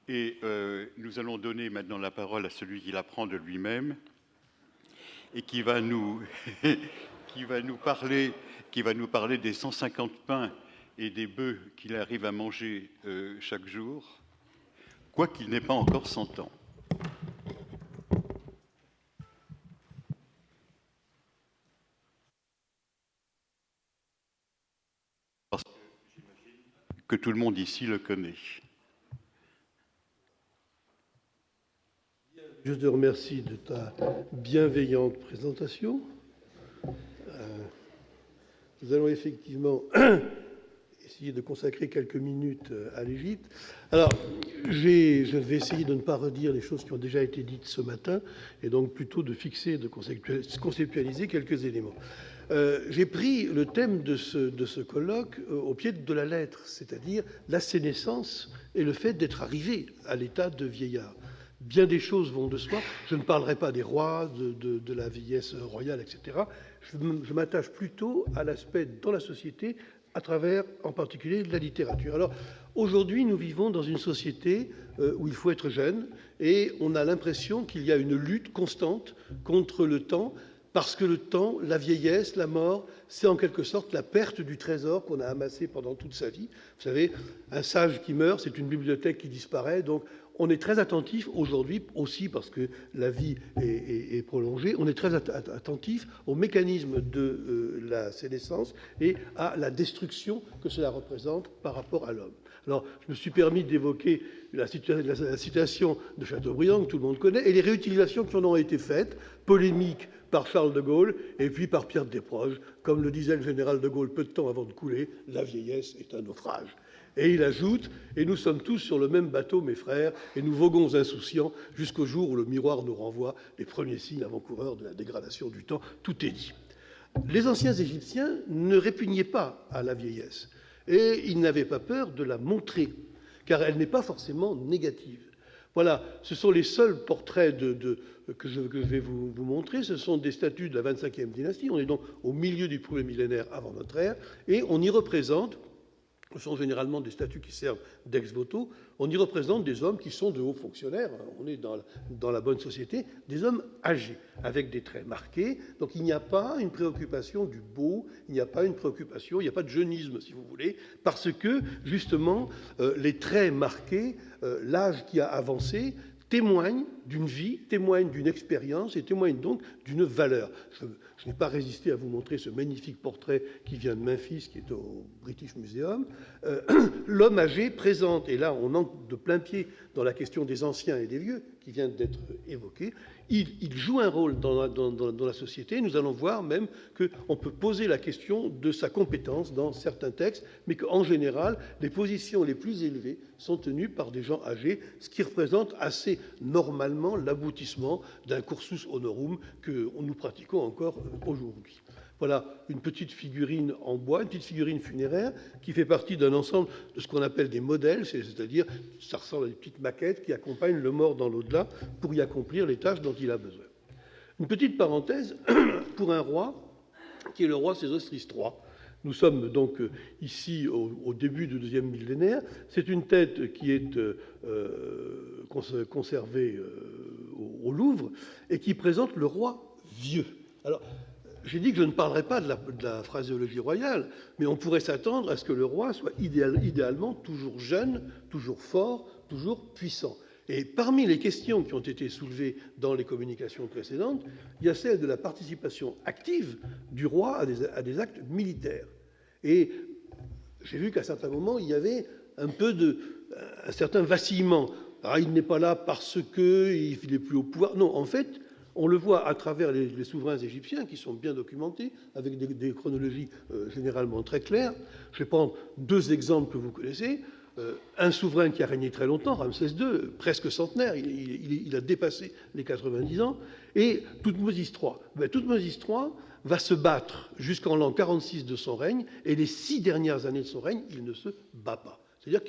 Et nous allons donner maintenant la parole à celui qui la prend de lui-même et qui va nous, qui va nous parler des 150 pains et des bœufs qu'il arrive à manger chaque jour, quoiqu'il n'ait pas encore 100 ans. Parce que j'imagine que tout le monde ici le connaît. Je te remercie de ta bienveillante présentation. Nous allons effectivement essayer de consacrer quelques minutes à l'Égypte. Alors, je vais essayer de ne pas redire les choses qui ont déjà été dites ce matin, et donc plutôt de fixer, de conceptualiser quelques éléments. J'ai pris le thème de ce colloque au pied de la lettre, c'est-à-dire la sénescence et le fait d'être arrivé à l'état de vieillard. Bien des choses vont de soi. Je ne parlerai pas des rois, de la vieillesse royale, etc. Je m'attache plutôt à l'aspect dans la société, à travers, en particulier, de la littérature. Alors, aujourd'hui, nous vivons dans une société où il faut être jeune, et on a l'impression qu'il y a une lutte constante contre le temps, parce que le temps, la vieillesse, la mort, c'est en quelque sorte la perte du trésor qu'on a amassé pendant toute sa vie. Vous savez, un sage qui meurt, c'est une bibliothèque qui disparaît, donc on est très attentif aujourd'hui, aussi parce que la vie est prolongée, on est très attentif au mécanisme de la sénescence et à la destruction que cela représente par rapport à l'homme. Alors, je me suis permis d'évoquer la citation de Chateaubriand, que tout le monde connaît, et les réutilisations qui en ont été faites, polémiques par Charles de Gaulle et puis par Pierre Desproges. Comme le disait le général de Gaulle peu de temps avant de couler, la vieillesse est un naufrage. Et il ajoute, et nous sommes tous sur le même bateau, mes frères, et nous voguons insouciants jusqu'au jour où le miroir nous renvoie les premiers signes avant-coureurs de la dégradation du temps. Tout est dit. Les anciens Égyptiens ne répugnaient pas à la vieillesse, et ils n'avaient pas peur de la montrer, car elle n'est pas forcément négative. Voilà, ce sont les seuls portraits que je vais vous montrer. Ce sont des statues de la 25e dynastie. On est donc au milieu du premier millénaire avant notre ère, et on y représente, ce sont généralement des statues qui servent d'ex-voto, on y représente des hommes qui sont de hauts fonctionnaires, on est dans la bonne société, des hommes âgés, avec des traits marqués. Donc il n'y a pas une préoccupation du beau, il n'y a pas une préoccupation, il n'y a pas de jeunisme, si vous voulez, parce que, justement, les traits marqués, l'âge qui a avancé, témoigne d'une vie, témoigne d'une expérience et témoigne donc d'une valeur. Je n'ai pas résisté à vous montrer ce magnifique portrait qui vient de Memphis, qui est au British Museum. L'homme âgé présente, et là on entre de plein pied dans la question des anciens et des vieux, qui vient d'être évoquée, il joue un rôle dans la société. Nous allons voir même qu'on peut poser la question de sa compétence dans certains textes, mais qu'en général, les positions les plus élevées sont tenues par des gens âgés, ce qui représente assez normalement l'aboutissement d'un cursus honorum que nous pratiquons encore aujourd'hui. Voilà une petite figurine en bois, une petite figurine funéraire qui fait partie d'un ensemble de ce qu'on appelle des modèles, c'est-à-dire ça ressemble à des petites maquettes qui accompagnent le mort dans l'au-delà pour y accomplir les tâches dont il a besoin. Une petite parenthèse pour un roi qui est le roi Sésostris III. Nous sommes donc ici au début du deuxième millénaire. C'est une tête qui est conservée au Louvre et qui présente le roi vieux. Alors, j'ai dit que je ne parlerai pas de la phraséologie royale, mais on pourrait s'attendre à ce que le roi soit idéalement toujours jeune, toujours fort, toujours puissant. Et parmi les questions qui ont été soulevées dans les communications précédentes, il y a celle de la participation active du roi à des actes militaires. Et j'ai vu qu'à certains moments, il y avait un certain vacillement. Ah, il n'est pas là parce qu'il n'est plus au pouvoir. Non, en fait, on le voit à travers les souverains égyptiens, qui sont bien documentés, avec des chronologies généralement très claires. Je vais prendre deux exemples que vous connaissez. Un souverain qui a régné très longtemps, Ramsès II, presque centenaire, il a dépassé les 90 ans, et Thoutmôsis III. Thoutmôsis III va se battre jusqu'en l'an 46 de son règne, et les 6 dernières années de son règne, il ne se bat pas. C'est-à-dire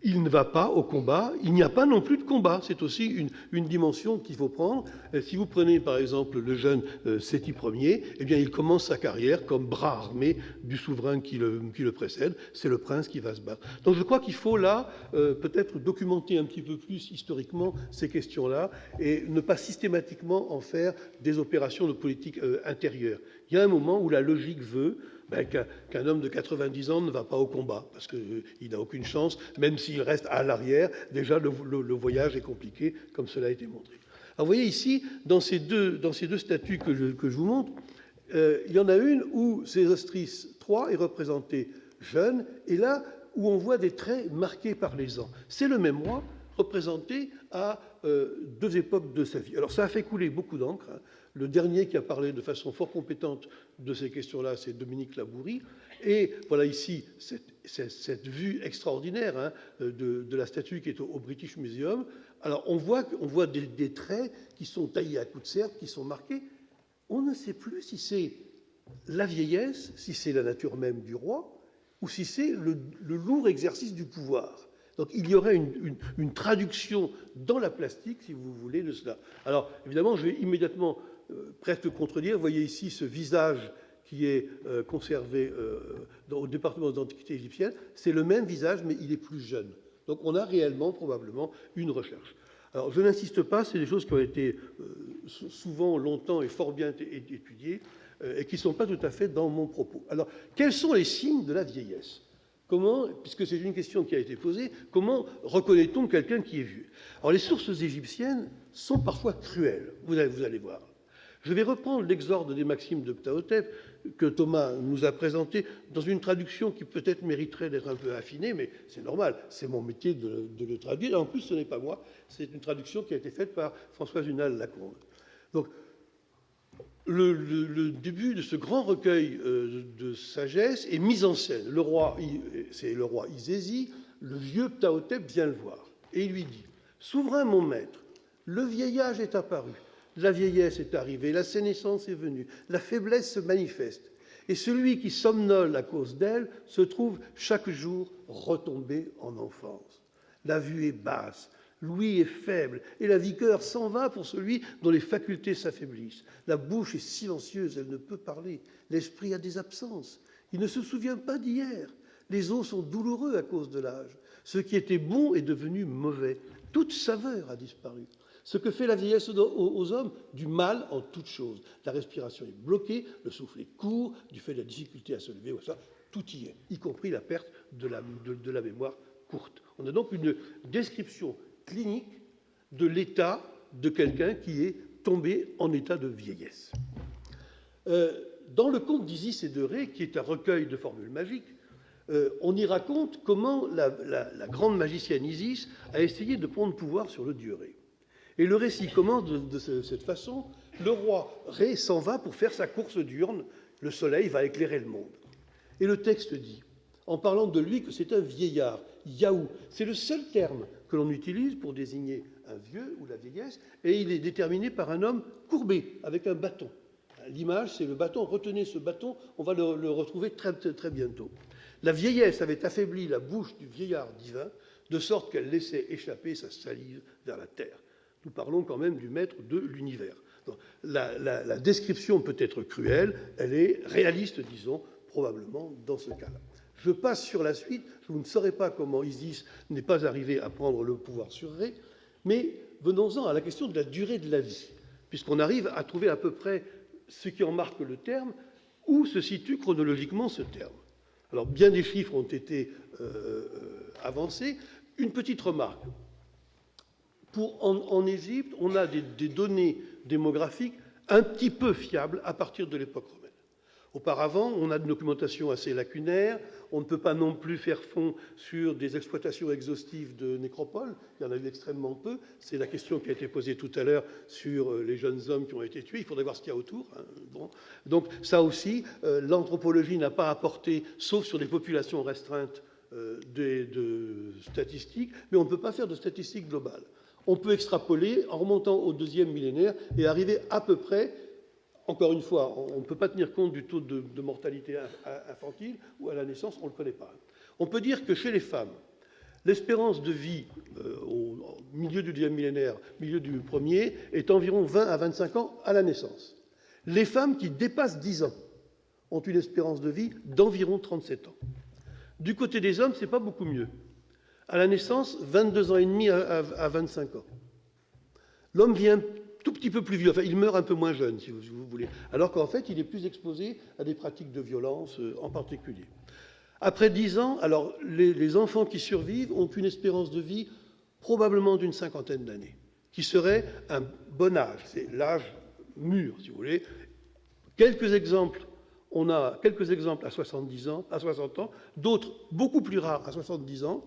il ne va pas au combat, il n'y a pas non plus de combat. C'est aussi une dimension qu'il faut prendre. Si vous prenez par exemple le jeune Séti Ier, eh bien, il commence sa carrière comme bras armé du souverain qui le précède. C'est le prince qui va se battre. Donc je crois qu'il faut là peut-être documenter un petit peu plus historiquement ces questions-là et ne pas systématiquement en faire des opérations de politique intérieure. Il y a un moment où la logique veut qu'un homme de 90 ans ne va pas au combat, parce qu'il n'a aucune chance, même s'il reste à l'arrière. Déjà, le voyage est compliqué, comme cela a été montré. Alors, vous voyez ici, dans ces deux statues que je vous montre, il y en a une où Sésostris III est représenté jeune, et là où on voit des traits marqués par les ans. C'est le même roi représenté à deux époques de sa vie. Alors, ça a fait couler beaucoup d'encre. Le dernier qui a parlé de façon fort compétente de ces questions-là, c'est Dominique Labourie. Et voilà ici cette vue extraordinaire de la statue qui est au British Museum. Alors on voit des traits qui sont taillés à coups de serpe, qui sont marqués. On ne sait plus si c'est la vieillesse, si c'est la nature même du roi, ou si c'est le lourd exercice du pouvoir. Donc il y aurait une traduction dans la plastique, si vous voulez, de cela. Alors évidemment, je vais immédiatement presque contredire. Vous voyez ici ce visage qui est conservé au département des antiquités égyptiennes. C'est le même visage, mais il est plus jeune. Donc on a réellement, probablement, une recherche. Alors je n'insiste pas, c'est des choses qui ont été souvent, longtemps et fort bien étudiées et qui ne sont pas tout à fait dans mon propos. Alors, quels sont les signes de la vieillesse ? Comment, puisque c'est une question qui a été posée, comment reconnaît-on quelqu'un qui est vieux ? Alors les sources égyptiennes sont parfois cruelles, vous allez voir. Je vais reprendre l'exorde des Maximes de Ptahhotep que Thomas nous a présenté dans une traduction qui peut-être mériterait d'être un peu affinée, mais c'est normal, c'est mon métier de le traduire. Et en plus, ce n'est pas moi, c'est une traduction qui a été faite par Françoise Hunal-Lacombe. Donc, le début de ce grand recueil de sagesse est mis en scène. C'est le roi Izési, le vieux Ptahhotep vient le voir. Et il lui dit « Souverain mon maître, le vieillage est apparu. La vieillesse est arrivée, la sénescence est venue, la faiblesse se manifeste, et celui qui somnole à cause d'elle se trouve chaque jour retombé en enfance. La vue est basse, l'ouïe est faible, et la vigueur s'en va pour celui dont les facultés s'affaiblissent. La bouche est silencieuse, elle ne peut parler, l'esprit a des absences, il ne se souvient pas d'hier, les os sont douloureux à cause de l'âge, ce qui était bon est devenu mauvais, toute saveur a disparu. Ce que fait la vieillesse aux hommes, du mal en toute chose. La respiration est bloquée, le souffle est court, du fait de la difficulté à se lever, tout y est, y compris la perte de la mémoire courte. On a donc une description clinique de l'état de quelqu'un qui est tombé en état de vieillesse. Dans le conte d'Isis et de Ré, qui est un recueil de formules magiques, on y raconte comment la grande magicienne Isis a essayé de prendre pouvoir sur le dieu Ré. Et le récit commence de cette façon. Le roi Ré s'en va pour faire sa course diurne. Le soleil va éclairer le monde. Et le texte dit, en parlant de lui, que c'est un vieillard, Yaou. C'est le seul terme que l'on utilise pour désigner un vieux ou la vieillesse, et il est déterminé par un homme courbé, avec un bâton. L'image, c'est le bâton. Retenez ce bâton, on va le retrouver très, très bientôt. La vieillesse avait affaibli la bouche du vieillard divin, de sorte qu'elle laissait échapper sa salive vers la terre. Nous parlons quand même du maître de l'univers. La description peut être cruelle, elle est réaliste, disons, probablement dans ce cas-là. Je passe sur la suite, je ne saurais pas comment Isis n'est pas arrivé à prendre le pouvoir sur Ré, mais venons-en à la question de la durée de la vie, puisqu'on arrive à trouver à peu près ce qui en marque le terme, où se situe chronologiquement ce terme. Alors, bien des chiffres ont été avancés. Une petite remarque. En Égypte, on a des données démographiques un petit peu fiables à partir de l'époque romaine. Auparavant, on a une documentation assez lacunaire. On ne peut pas non plus faire fond sur des exploitations exhaustives de nécropoles. Il y en a eu extrêmement peu. C'est la question qui a été posée tout à l'heure sur les jeunes hommes qui ont été tués. Il faudrait voir ce qu'il y a autour. Bon. Donc ça aussi, l'anthropologie n'a pas apporté, sauf sur des populations restreintes, de statistiques, mais on ne peut pas faire de statistiques globales. On peut extrapoler en remontant au deuxième millénaire et arriver à peu près, encore une fois, on ne peut pas tenir compte du taux de mortalité infantile ou à la naissance, on ne le connaît pas. On peut dire que chez les femmes, L'espérance de vie au milieu du deuxième millénaire, milieu du premier, est environ 20 à 25 ans à la naissance. Les femmes qui dépassent 10 ans ont une espérance de vie d'environ 37 ans. Du côté des hommes, ce n'est pas beaucoup mieux. À la naissance, 22 ans et demi à 25 ans. L'homme vient un tout petit peu plus vieux, enfin il meurt un peu moins jeune, si vous voulez, alors qu'en fait il est plus exposé à des pratiques de violence en particulier. Après 10 ans, alors les enfants qui survivent ont une espérance de vie probablement d'une cinquantaine d'années, qui serait un bon âge, c'est l'âge mûr, si vous voulez. Quelques exemples, on a quelques exemples à 70 ans, à 60 ans, d'autres beaucoup plus rares à 70 ans.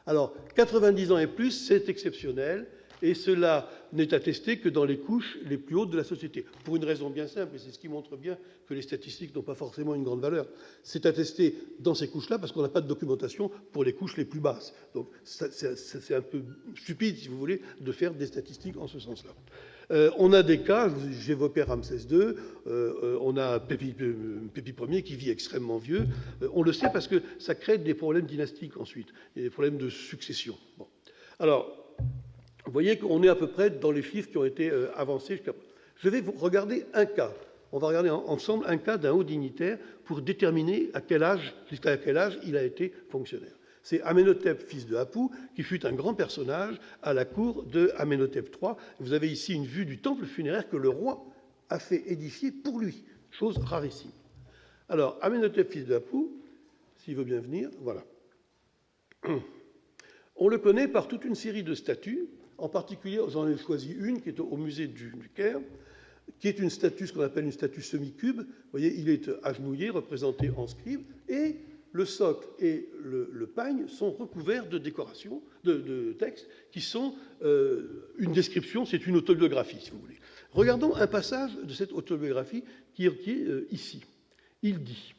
Alors 90 ans et plus, c'est exceptionnel. Et cela n'est attesté que dans les couches les plus hautes de la société. Pour une raison bien simple, et c'est ce qui montre bien que les statistiques n'ont pas forcément une grande valeur. C'est attesté dans ces couches-là parce qu'on n'a pas de documentation pour les couches les plus basses. Donc c'est un peu stupide, si vous voulez, de faire des statistiques en ce sens-là. On a des cas, j'évoquais Ramsès II, on a Pépi Ier qui vit extrêmement vieux. On le sait parce que ça crée des problèmes dynastiques ensuite, des problèmes de succession. Bon. Alors, vous voyez qu'on est à peu près dans les chiffres qui ont été avancés jusqu'à... Je vais vous regarder un cas. On va regarder ensemble un cas d'un haut dignitaire pour déterminer jusqu'à quel âge il a été fonctionnaire. C'est Amenhotep, fils de Apou, qui fut un grand personnage à la cour de Amenhotep III. Vous avez ici une vue du temple funéraire que le roi a fait édifier pour lui, chose rarissime. Alors, Amenhotep, fils de Apou, s'il veut bien venir, voilà. On le connaît par toute une série de statues. En particulier, j'en ai choisi une qui est au musée du Caire, qui est une statue, ce qu'on appelle une statue semi-cube. Vous voyez, il est agenouillé, représenté en scribe, et le socle et le pagne sont recouverts de décorations, de textes, qui sont une description, c'est une autobiographie, si vous voulez. Regardons un passage de cette autobiographie qui est ici. Il dit,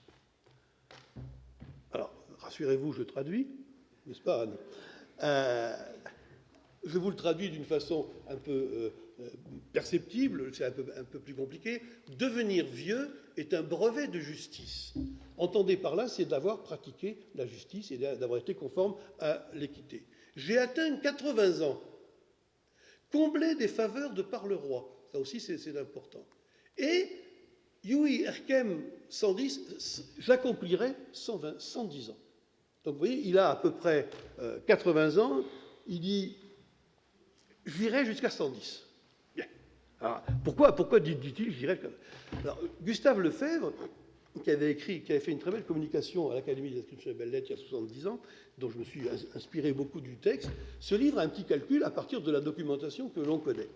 alors, rassurez-vous, je traduis, n'est-ce pas, Anne ? Je vous le traduis d'une façon un peu perceptible, c'est un peu plus compliqué. Devenir vieux est un brevet de justice. Entendez par là, c'est d'avoir pratiqué la justice et d'avoir été conforme à l'équité. J'ai atteint 80 ans, comblé des faveurs de par le roi. Ça aussi, c'est important. Et Yui Erkem 110, j'accomplirai 110 ans. Donc vous voyez, il a à peu près 80 ans, il dit... J'irai jusqu'à 110. Bien. Alors, pourquoi dit-il j'irai jusqu'à... Alors, Gustave Lefebvre, qui avait fait une très belle communication à l'Académie des inscriptions et belles-lettres il y a 70 ans, dont je me suis inspiré beaucoup du texte, se livre à un petit calcul à partir de la documentation que l'on connaît.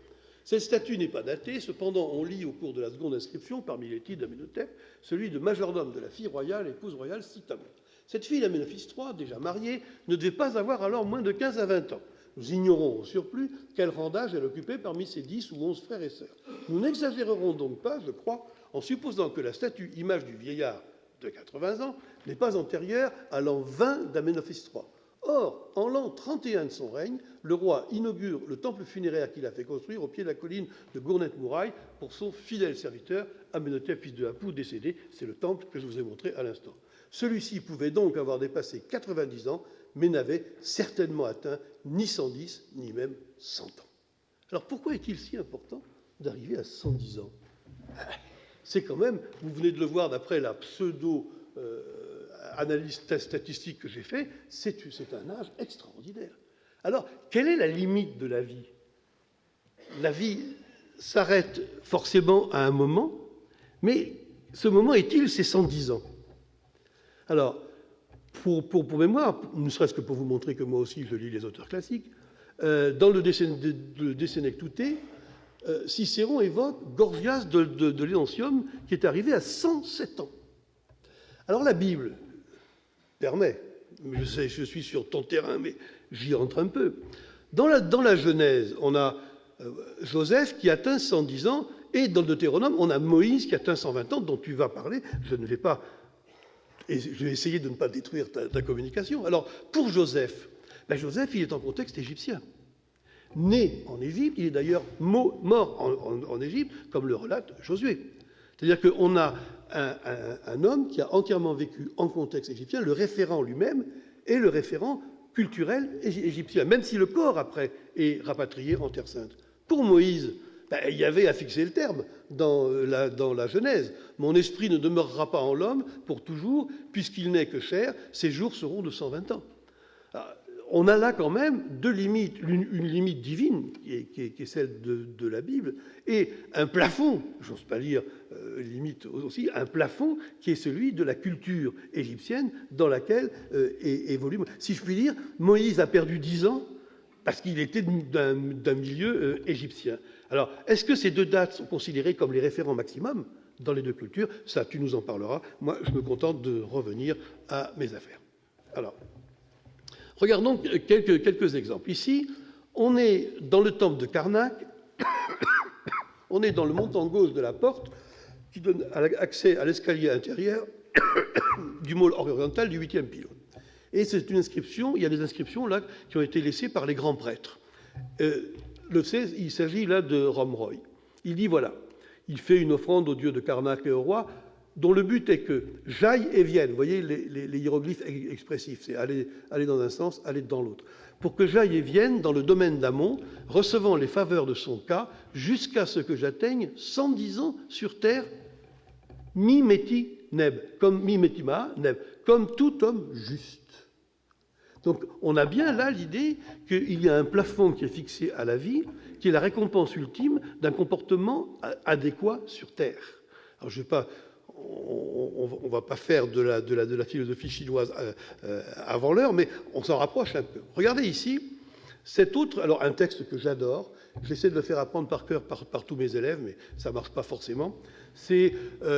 Cette statue n'est pas datée, cependant on lit au cours de la seconde inscription, parmi les titres d'Amenhotep, celui de majordome de la fille royale, épouse royale Sitamo. Cette fille d'Amenophis III, déjà mariée, ne devait pas avoir alors moins de 15 à 20 ans. Nous ignorons au surplus quel rang d'âge elle occupait parmi ses 10 ou 11 frères et sœurs. Nous n'exagérerons donc pas, je crois, en supposant que la statue image du vieillard de 80 ans n'est pas antérieure à l'an 20 d'Amenophis III. Or, en l'an 31 de son règne, le roi inaugure le temple funéraire qu'il a fait construire au pied de la colline de Gournet-Mouraille pour son fidèle serviteur Amenhotep, fils de Apou, décédé. C'est le temple que je vous ai montré à l'instant. Celui-ci pouvait donc avoir dépassé 90 ans, mais n'avait certainement atteint ni 110, ni même 100 ans. Alors pourquoi est-il si important d'arriver à 110 ans ? C'est quand même, vous venez de le voir d'après la pseudo-analyse statistique que j'ai faite, c'est un âge extraordinaire. Alors, quelle est la limite de la vie ? La vie s'arrête forcément à un moment, mais ce moment est-il ces 110 ans ? Alors, pour mémoire, ne serait-ce que pour vous montrer que moi aussi je lis les auteurs classiques, dans le De Senectute, Cicéron évoque Gorgias de Léoncium qui est arrivé à 107 ans. Alors la Bible permet, je suis sur ton terrain, mais j'y entre un peu. Dans la Genèse, on a Joseph qui atteint 110 ans, et dans le Deutéronome, on a Moïse qui atteint 120 ans, dont tu vas parler. Je ne vais pas... Et je vais essayer de ne pas détruire ta communication. Alors, pour Joseph, Joseph, il est en contexte égyptien. Né en Égypte, il est d'ailleurs mort en Égypte, comme le relate Josué. C'est-à-dire qu'on a un homme qui a entièrement vécu en contexte égyptien, le référent lui-même est le référent culturel égyptien, même si le corps, après, est rapatrié en Terre Sainte. Pour Moïse, il y avait à fixer le terme dans la Genèse. « Mon esprit ne demeurera pas en l'homme pour toujours, puisqu'il n'est que chair, ses jours seront de 120 ans. » On a là quand même deux limites, une limite divine, qui est celle de la Bible, et un plafond, j'ose pas dire limite aussi, un plafond qui est celui de la culture égyptienne dans laquelle évolue. Si je puis dire, Moïse a perdu 10 ans parce qu'il était d'un milieu égyptien. Alors, est-ce que ces deux dates sont considérées comme les référents maximum dans les deux cultures? Ça, tu nous en parleras. Moi, je me contente de revenir à mes affaires. Alors, regardons quelques exemples. Ici, on est dans le temple de Karnak, on est dans le montant gauche de la porte qui donne accès à l'escalier intérieur du môle oriental du 8e pylône. Et c'est une inscription, il y a des inscriptions là qui ont été laissées par les grands prêtres. Il s'agit là de Romroy. Il dit voilà, il fait une offrande au dieu de Karnak et au roi, dont le but est que j'aille et vienne. Vous voyez les hiéroglyphes expressifs, c'est aller dans un sens, aller dans l'autre. Pour que j'aille et vienne dans le domaine d'Amon, recevant les faveurs de son cas, jusqu'à ce que j'atteigne 110 ans sur terre, mi-méti neb, comme mi-métima neb, comme tout homme juste. Donc on a bien là l'idée qu'il y a un plafond qui est fixé à la vie, qui est la récompense ultime d'un comportement adéquat sur terre. Alors je ne vais pas... On ne va pas faire de la philosophie chinoise avant l'heure, mais on s'en rapproche un peu. Regardez ici, cet autre, alors un texte que j'adore, j'essaie de le faire apprendre par cœur par tous mes élèves, mais ça ne marche pas forcément, c'est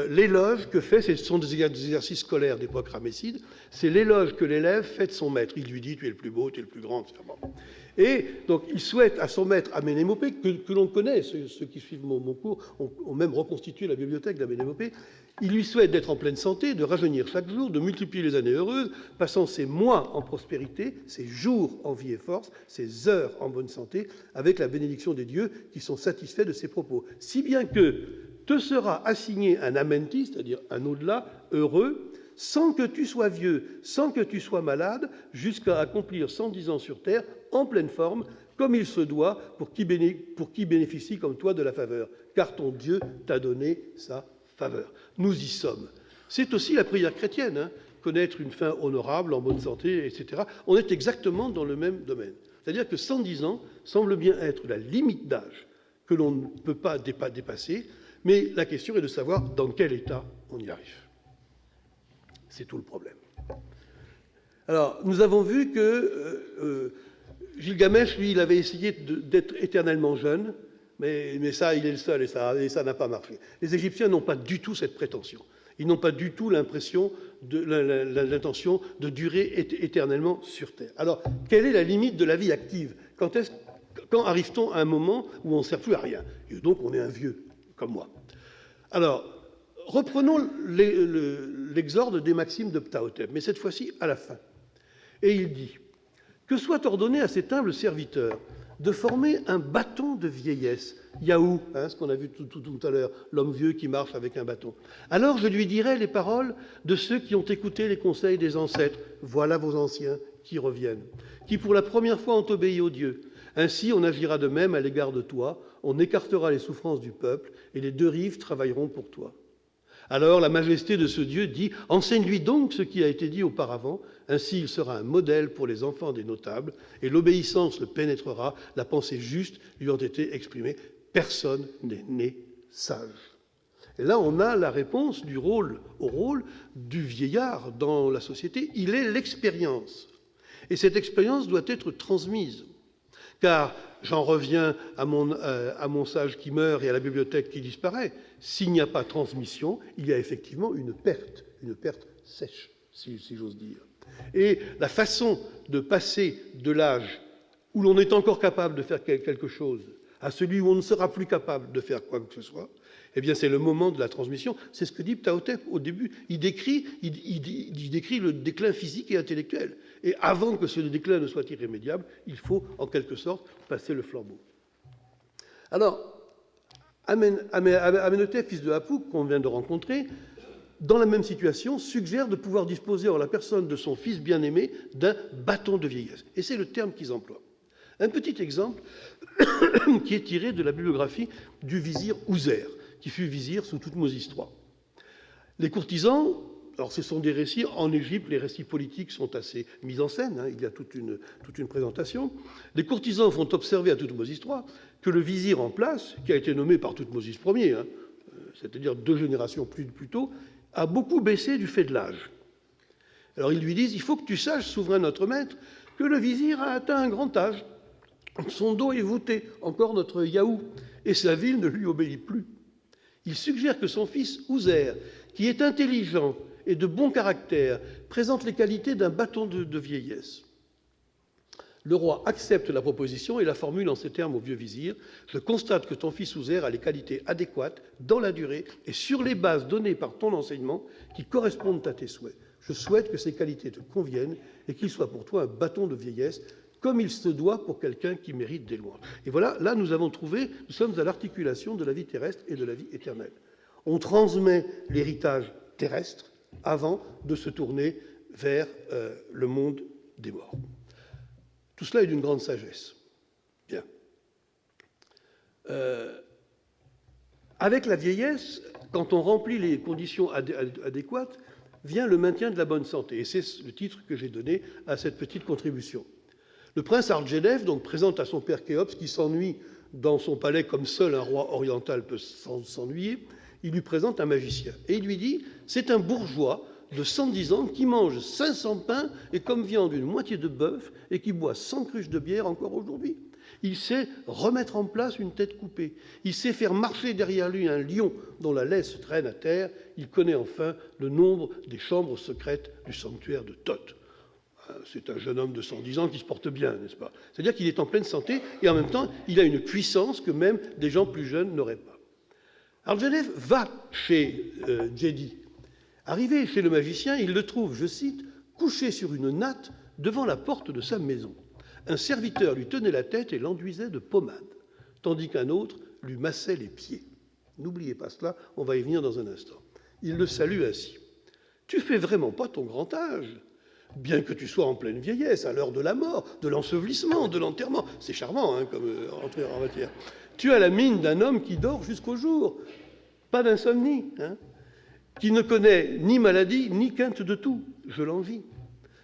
l'éloge que fait, ce sont des exercices scolaires d'époque ramesside, c'est l'éloge que l'élève fait de son maître. Il lui dit, tu es le plus beau, tu es le plus grand, etc. Et donc, il souhaite à son maître Aménémopé, que l'on connaît, ceux qui suivent mon cours ont même reconstitué la bibliothèque d'Aménémopé, il lui souhaite d'être en pleine santé, de rajeunir chaque jour, de multiplier les années heureuses, passant ses mois en prospérité, ses jours en vie et force, ses heures en bonne santé, avec la bénédiction des dieux qui sont satisfaits de ses propos. Si bien que te sera assigné un amenti, c'est-à-dire un au-delà, heureux, sans que tu sois vieux, sans que tu sois malade, jusqu'à accomplir 110 ans sur terre, en pleine forme, comme il se doit, pour qui bénéficie comme toi de la faveur, car ton Dieu t'a donné sa faveur. Nous y sommes. C'est aussi la prière chrétienne, hein, connaître une fin honorable, en bonne santé, etc. On est exactement dans le même domaine. C'est-à-dire que 110 ans semble bien être la limite d'âge que l'on ne peut pas dépasser, mais la question est de savoir dans quel état on y arrive. C'est tout le problème. Alors, nous avons vu que Gilgamesh, lui, il avait essayé d'être éternellement jeune, mais ça, il est le seul, et ça n'a pas marché. Les Égyptiens n'ont pas du tout cette prétention. Ils n'ont pas du tout l'intention de durer éternellement sur Terre. Alors, quelle est la limite de la vie active? Quand arrive-t-on à un moment où on ne sert plus à rien? Et donc, on est un vieux, comme moi. Alors, reprenons l'exorde des maximes de Ptahhotep, mais cette fois-ci à la fin. Et il dit « Que soit ordonné à cet humble serviteur de former un bâton de vieillesse. » Yahou, hein, ce qu'on a vu tout à l'heure, l'homme vieux qui marche avec un bâton. « Alors je lui dirai les paroles de ceux qui ont écouté les conseils des ancêtres. Voilà vos anciens qui reviennent, qui pour la première fois ont obéi aux dieux. Ainsi on agira de même à l'égard de toi, on écartera les souffrances du peuple, et les deux rives travailleront pour toi. » Alors la majesté de ce Dieu dit « Enseigne-lui donc ce qui a été dit auparavant, ainsi il sera un modèle pour les enfants des notables, et l'obéissance le pénétrera, la pensée juste lui ont été exprimées. Personne n'est né sage. » Et là, on a la réponse au rôle du vieillard dans la société. Il est l'expérience. Et cette expérience doit être transmise. Car, j'en reviens à mon sage qui meurt et à la bibliothèque qui disparaît, s'il n'y a pas transmission, il y a effectivement une perte sèche, si j'ose dire. Et la façon de passer de l'âge où l'on est encore capable de faire quelque chose à celui où on ne sera plus capable de faire quoi que ce soit, eh bien c'est le moment de la transmission. C'est ce que dit Ptahhotep au début. Il décrit le déclin physique et intellectuel. Et avant que ce déclin ne soit irrémédiable, il faut en quelque sorte passer le flambeau. Alors, Amenhotep, fils de Hapou, qu'on vient de rencontrer, dans la même situation, suggèrent de pouvoir disposer en la personne de son fils bien-aimé d'un bâton de vieillesse. Et c'est le terme qu'ils emploient. Un petit exemple qui est tiré de la bibliographie du vizir Ouzer, qui fut vizir sous Thoutmôsis III. Les courtisans, alors ce sont des récits, en Égypte, les récits politiques sont assez mis en scène, hein, il y a toute une présentation. Les courtisans font observer à Thoutmôsis III que le vizir en place, qui a été nommé par Thoutmôsis Ier, hein, c'est-à-dire 2 générations plus tôt, a beaucoup baissé du fait de l'âge. Alors ils lui disent, il faut que tu saches, souverain notre maître, que le vizir a atteint un grand âge. Son dos est voûté, encore notre Yahou, et sa ville ne lui obéit plus. Il suggère que son fils Ouzer, qui est intelligent et de bon caractère, présente les qualités d'un bâton de vieillesse. Le roi accepte la proposition et la formule en ces termes au vieux vizir. Je constate que ton fils Ouzer a les qualités adéquates, dans la durée et sur les bases données par ton enseignement qui correspondent à tes souhaits. Je souhaite que ces qualités te conviennent et qu'il soit pour toi un bâton de vieillesse, comme il se doit pour quelqu'un qui mérite des louanges. Et voilà, là nous sommes à l'articulation de la vie terrestre et de la vie éternelle. On transmet l'héritage terrestre avant de se tourner vers le monde des morts. Tout cela est d'une grande sagesse. Bien. Avec la vieillesse, quand on remplit les conditions adéquates, vient le maintien de la bonne santé. Et c'est le titre que j'ai donné à cette petite contribution. Le prince Ardjenev donc présente à son père Khéops, qui s'ennuie dans son palais comme seul un roi oriental peut s'ennuyer, il lui présente un magicien. Et il lui dit, c'est un bourgeois de 110 ans qui mange 500 pains et comme viande une moitié de bœuf et qui boit 100 cruches de bière encore aujourd'hui. Il sait remettre en place une tête coupée. Il sait faire marcher derrière lui un lion dont la laisse traîne à terre. Il connaît enfin le nombre des chambres secrètes du sanctuaire de Thoth. C'est un jeune homme de 110 ans qui se porte bien, n'est-ce pas? C'est-à-dire qu'il est en pleine santé et en même temps, il a une puissance que même des gens plus jeunes n'auraient pas. Ardjenev va chez Djedi. Arrivé chez le magicien, il le trouve, je cite, couché sur une natte devant la porte de sa maison. Un serviteur lui tenait la tête et l'enduisait de pommade, tandis qu'un autre lui massait les pieds. N'oubliez pas cela, on va y venir dans un instant. Il le salue ainsi. « Tu fais vraiment pas ton grand âge, bien que tu sois en pleine vieillesse, à l'heure de la mort, de l'ensevelissement, de l'enterrement. » C'est charmant, hein, comme entrée en matière. « Tu as la mine d'un homme qui dort jusqu'au jour. Pas d'insomnie, hein, qui ne connaît ni maladie, ni quinte de tout. Je l'envie. »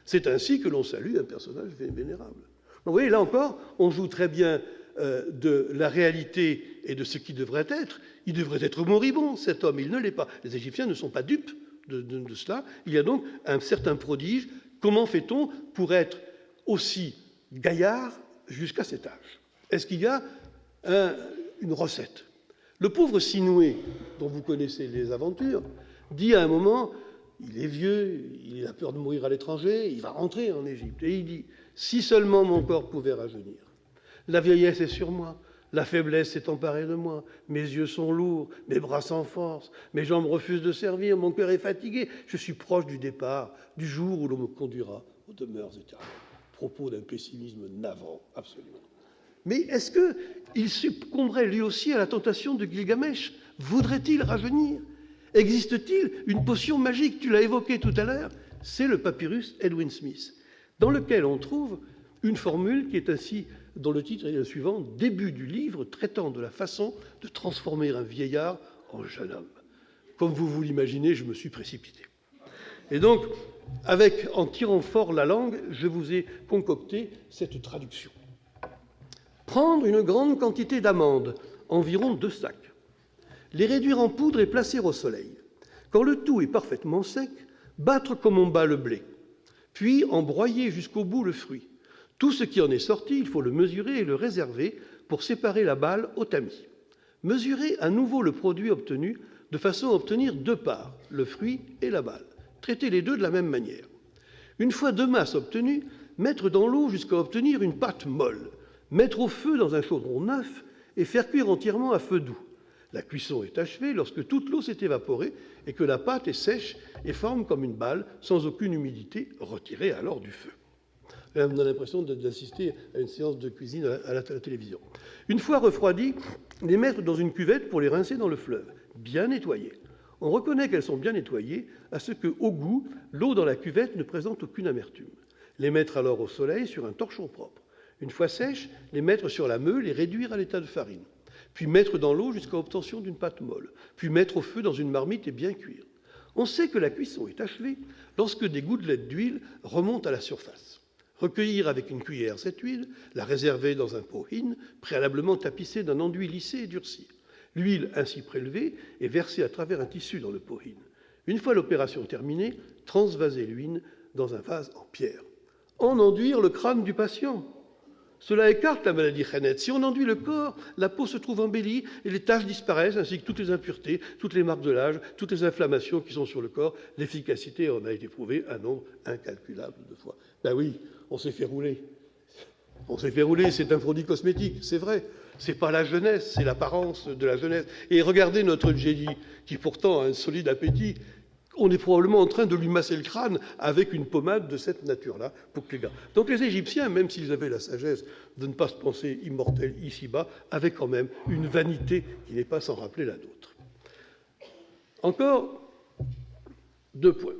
C'est ainsi que l'on salue un personnage vénérable. Donc, vous voyez, là encore, on joue très bien de la réalité et de ce qui devrait être. Il devrait être moribond, cet homme. Il ne l'est pas. Les Égyptiens ne sont pas dupes de cela. Il y a donc un certain prodige. Comment fait-on pour être aussi gaillard jusqu'à cet âge? Est-ce qu'il y a une recette? Le pauvre Sinoué, dont vous connaissez les aventures, dit à un moment, il est vieux, il a peur de mourir à l'étranger, il va rentrer en Égypte. Et il dit, si seulement mon corps pouvait rajeunir. La vieillesse est sur moi, la faiblesse s'est emparée de moi, mes yeux sont lourds, mes bras sans force, mes jambes refusent de servir, mon cœur est fatigué, je suis proche du départ, du jour où l'on me conduira aux demeures éternelles. Propos d'un pessimisme navrant, absolument. Mais est-ce qu'il succomberait lui aussi à la tentation de Gilgamesh? Voudrait-il rajeunir? Existe-t-il une potion magique? Tu l'as évoqué tout à l'heure, c'est le papyrus Edwin Smith, dans lequel on trouve une formule qui est ainsi, dont le titre est le suivant, « Début du livre traitant de la façon de transformer un vieillard en jeune homme ». Comme vous l'imaginez, je me suis précipité. Et donc, en tirant fort la langue, je vous ai concocté cette traduction. Prendre une grande quantité d'amandes, environ 2 sacs, les réduire en poudre et placer au soleil. Quand le tout est parfaitement sec, battre comme on bat le blé, puis en broyer jusqu'au bout le fruit. Tout ce qui en est sorti, il faut le mesurer et le réserver pour séparer la balle au tamis. Mesurer à nouveau le produit obtenu de façon à obtenir 2 parts, le fruit et la balle. Traiter les deux de la même manière. Une fois 2 masses obtenues, mettre dans l'eau jusqu'à obtenir une pâte molle. Mettre au feu dans un chaudron neuf et faire cuire entièrement à feu doux. La cuisson est achevée lorsque toute l'eau s'est évaporée et que la pâte est sèche et forme comme une balle, sans aucune humidité, retirée alors du feu. On a l'impression d'assister à une séance de cuisine à la télévision. Une fois refroidis, les mettre dans une cuvette pour les rincer dans le fleuve, bien nettoyés. On reconnaît qu'elles sont bien nettoyées à ce que, au goût, l'eau dans la cuvette ne présente aucune amertume. Les mettre alors au soleil sur un torchon propre. Une fois sèches, les mettre sur la meule et réduire à l'état de farine. Puis mettre dans l'eau jusqu'à obtention d'une pâte molle. Puis mettre au feu dans une marmite et bien cuire. On sait que la cuisson est achevée lorsque des gouttelettes d'huile remontent à la surface. Recueillir avec une cuillère cette huile, la réserver dans un pot hin, préalablement tapissé d'un enduit lissé et durci. L'huile ainsi prélevée est versée à travers un tissu dans le pot hin. Une fois l'opération terminée, transvaser l'huile dans un vase en pierre. En enduire le crâne du patient. Cela écarte la maladie Khennet. Si on enduit le corps, la peau se trouve embellie et les taches disparaissent, ainsi que toutes les impuretés, toutes les marques de l'âge, toutes les inflammations qui sont sur le corps. L'efficacité en a été prouvée un nombre incalculable de fois. Ben oui, on s'est fait rouler. On s'est fait rouler, c'est un produit cosmétique, c'est vrai. C'est pas la jeunesse, c'est l'apparence de la jeunesse. Et regardez notre Jedi, qui pourtant a un solide appétit. On est probablement en train de lui masser le crâne avec une pommade de cette nature-là pour que les gars. Donc les Égyptiens, même s'ils avaient la sagesse de ne pas se penser immortels ici-bas, avaient quand même une vanité qui n'est pas sans rappeler la nôtre. Encore 2 points.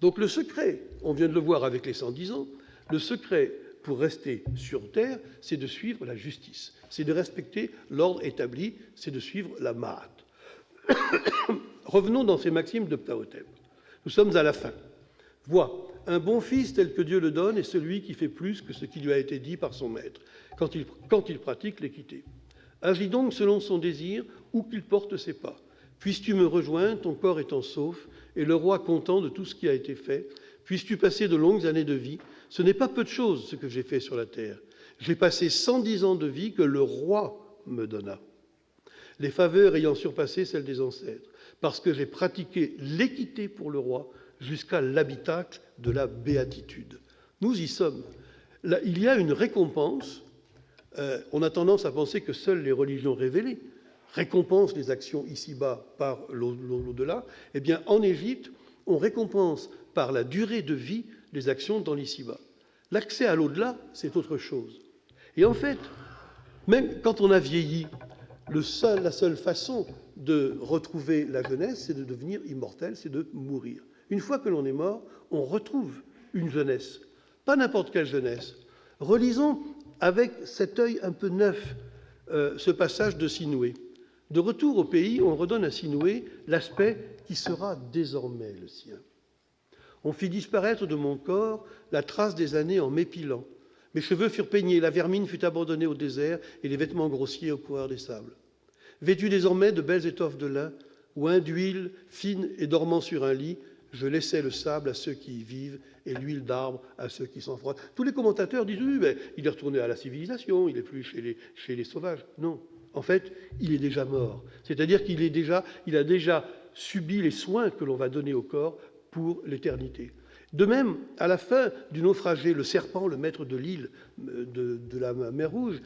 Donc le secret, on vient de le voir avec les 110 ans, le secret pour rester sur terre, c'est de suivre la justice, c'est de respecter l'ordre établi, c'est de suivre la Ma'at. Revenons dans ces maximes de Ptahotep. Nous sommes à la fin. Vois, un bon fils tel que Dieu le donne est celui qui fait plus que ce qui lui a été dit par son maître, quand il pratique l'équité. Agis donc selon son désir, où qu'il porte ses pas. Puisses-tu me rejoindre, ton corps étant sauf, et le roi content de tout ce qui a été fait. Puisses-tu passer de longues années de vie. Ce n'est pas peu de choses ce que j'ai fait sur la terre. J'ai passé 110 ans de vie que le roi me donna, les faveurs ayant surpassé celles des ancêtres, parce que j'ai pratiqué l'équité pour le roi jusqu'à l'habitacle de la béatitude. Nous y sommes. Là, il y a une récompense. On a tendance à penser que seules les religions révélées récompensent les actions ici-bas par l'au-delà. Eh bien, en Égypte, on récompense par la durée de vie les actions dans l'ici-bas. L'accès à l'au-delà, c'est autre chose. Et en fait, même quand on a vieilli, la seule façon de retrouver la jeunesse, c'est de devenir immortel, c'est de mourir. Une fois que l'on est mort, on retrouve une jeunesse. Pas n'importe quelle jeunesse. Relisons avec cet œil un peu neuf ce passage de Sinoué. De retour au pays, on redonne à Sinoué l'aspect qui sera désormais le sien. On fit disparaître de mon corps la trace des années en m'épilant. Mes cheveux furent peignés, la vermine fut abandonnée au désert et les vêtements grossiers au coureur des sables. Vêtu désormais de belles étoffes de lin, oint d'huile fine et dormant sur un lit, je laissais le sable à ceux qui y vivent et l'huile d'arbre à ceux qui s'en frottent. Tous les commentateurs disent oui, mais il est retourné à la civilisation, il n'est plus chez les sauvages. Non, en fait, il est déjà mort. C'est-à-dire il a déjà subi les soins que l'on va donner au corps pour l'éternité. De même, à la fin du naufragé, le serpent, le maître de l'île de la mer Rouge,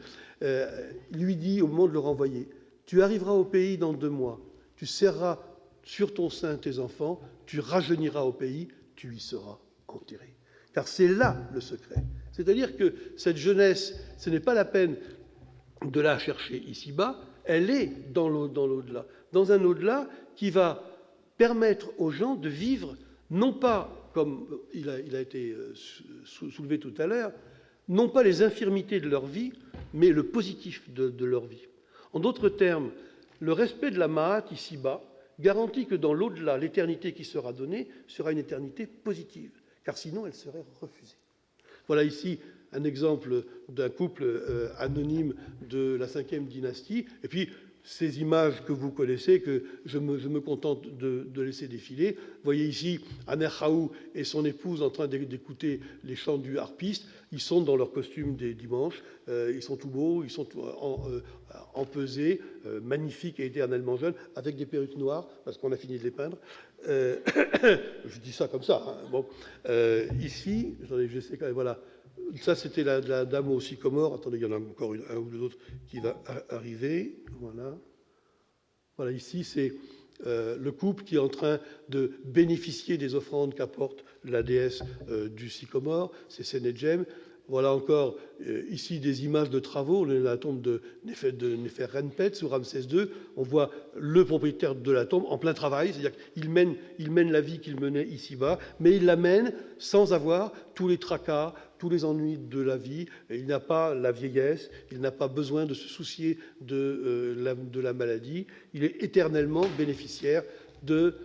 lui dit au moment de le renvoyer, « Tu arriveras au pays dans 2 mois, tu serreras sur ton sein tes enfants, tu rajeuniras au pays, tu y seras enterré. » Car c'est là le secret. C'est-à-dire que cette jeunesse, ce n'est pas la peine de la chercher ici-bas, elle est dans l'au-delà. Dans un au-delà qui va permettre aux gens de vivre, non pas, comme il a été soulevé tout à l'heure, non pas les infirmités de leur vie, mais le positif de leur vie. En d'autres termes, le respect de la Ma'at ici-bas garantit que dans l'au-delà, l'éternité qui sera donnée sera une éternité positive, car sinon elle serait refusée. Voilà ici un exemple d'un couple anonyme de la 5e dynastie, et puis ces images que vous connaissez, que je me contente de laisser défiler. Vous voyez ici Anerhaou et son épouse en train d'écouter les chants du harpiste. Ils sont dans leur costume des dimanches, ils sont tout beaux, ils sont empesés, magnifiques et éternellement jeunes, avec des perruques noires, parce qu'on a fini de les peindre. Je dis ça comme ça. Hein. Bon. Ici, je sais quand même, voilà. Ça, c'était la dame au sycomore. Attendez, il y en a encore un ou 2 autres qui va arriver. Voilà. Voilà, ici, c'est le couple qui est en train de bénéficier des offrandes qu'apporte la déesse du sycomore. C'est Sénédjem. Voilà encore ici des images de travaux, la tombe de Néferrenpet sous Ramsès II. On voit le propriétaire de la tombe en plein travail, c'est-à-dire qu'il mène la vie qu'il menait ici-bas, mais il la mène sans avoir tous les tracas, tous les ennuis de la vie. Et il n'a pas la vieillesse, il n'a pas besoin de se soucier de la maladie. Il est éternellement bénéficiaire de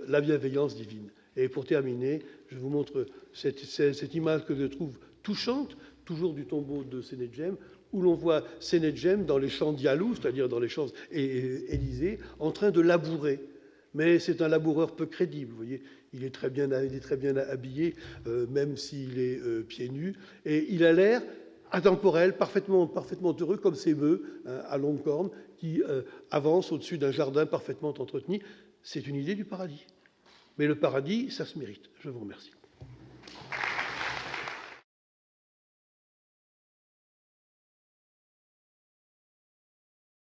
la bienveillance divine. Et pour terminer, je vous montre cette image que je trouve touchante, toujours du tombeau de Sénéjem, où l'on voit Sénéjem dans les champs d'Yalou, c'est-à-dire dans les champs Élysées, en train de labourer. Mais c'est un laboureur peu crédible, vous voyez. Il est très bien habillé, même s'il est pieds nus, et il a l'air intemporel, parfaitement heureux, comme ces bœufs à longue corne qui avancent au-dessus d'un jardin parfaitement entretenu. C'est une idée du paradis. Mais le paradis, ça se mérite. Je vous remercie.